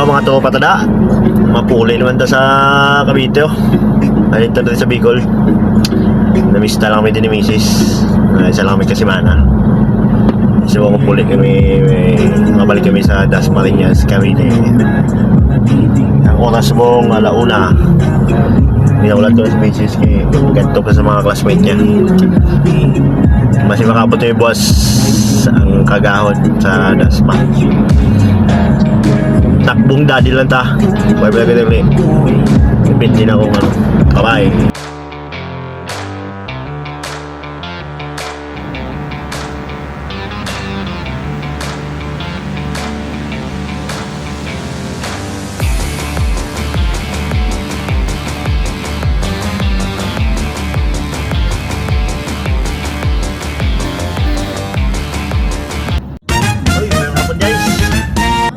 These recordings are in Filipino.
mga tropa tada. Mapuli naman ta sa Cavite oh. Ayun ta sa Bicol. Namiss na lang kami din ni Mrs. Isa lang kami kasi mana. So kung puli kami, mabalik kami sa Dasmariñas, Cavite. Ang oras mong alauna. Pinaulat ko sa Mrs. kay ganito ka sa mga classmate niya. Mas makapot yung boss ang kagahon sa Dasma. Takbong daddy lang ta. Bye-bye ka ulit. Ipit din akong ano. Bye-bye.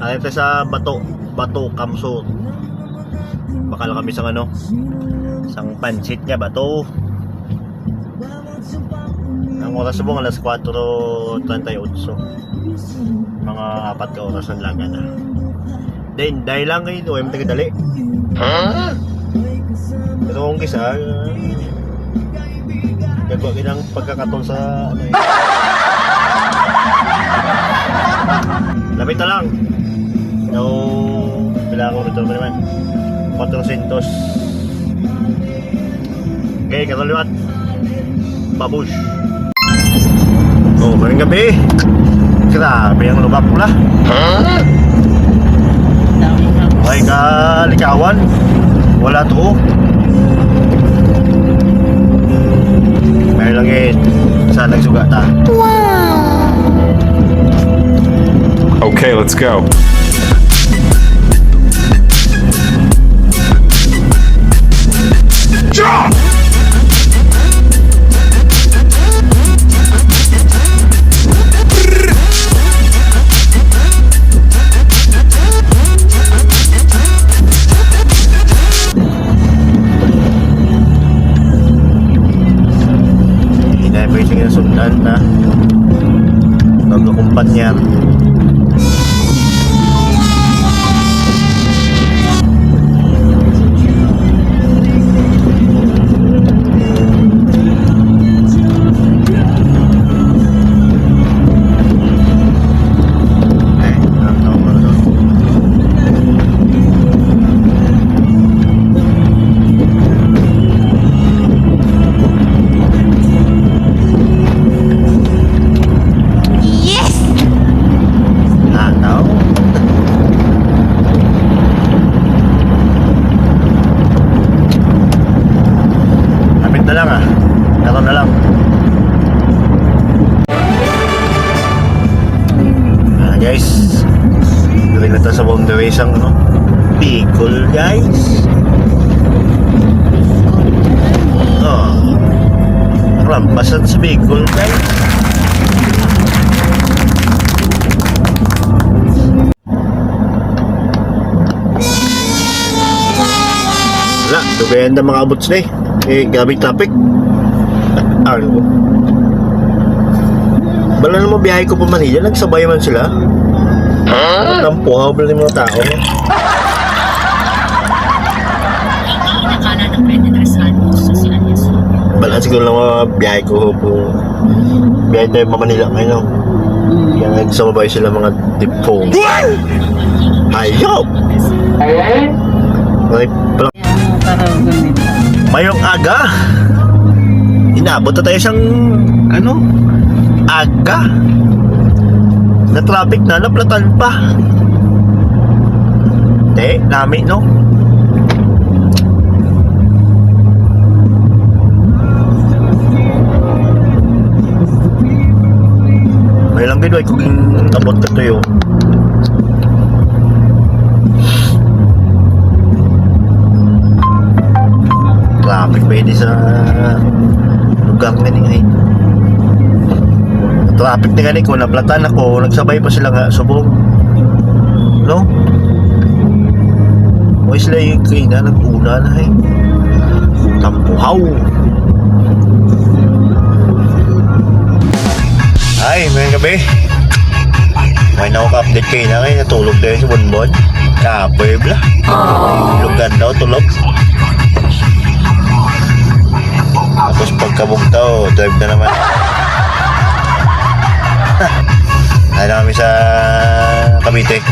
Ayun sa Bato Kamsur. Bakal kami sa ano, sang pansit niya Bato. Ang oras mo alas 4:38. Mga 4 na oras ang laga na. Then dahil lang kayo ay matagadali. Pero kung kisa gagawa kinang pagkakatong sa ano eh. Lapit na lang. Bilang ko rito naman 400. Okay, kataliwat babush. Oh, maring gabi. Grabe ang lubak mo na. Ay kalikawan. Wala to. May langit. Saan nagsuga ta? Okay, let's go. Jump! Hindi pa yung sundan na nagkukumpanyar. Na lang karon na lang. Guys, galing na tayo sa buong the way sang ano, Bicol guys. Rampasan sa Bicol guys. Wala, dugayan na mga abots na grabe traffic. Ano? Bala naman biyahe ko pa Manila, nagsabay man sila. Tampuhaw pala yung mga tao. Bala siguro lang mga biyahe ko po. Biyahe tayo pa Manila ngayon. Kaya nagsabay sila mga default. Ayaw! Ay, pala. Mayong aga. Inabot na tayo siyang ano? Aga. Na traffic na, naplatan pa. Nami no? May lang gano'n kung abot na tayo. Traffic pwede sa lugar nga ni traffic na gani ko, naplatan ako, nagsabay pa sila nga subong no? O sila yung kina nag-una na tampuhaw. Ay, may gabi may na-update kayo na kayo, natulog tayo sa bonbon. Puebla. Lugan daw, tulog. Tapos pagkabugtaw, drive na naman. Ay na kami sa Cavite.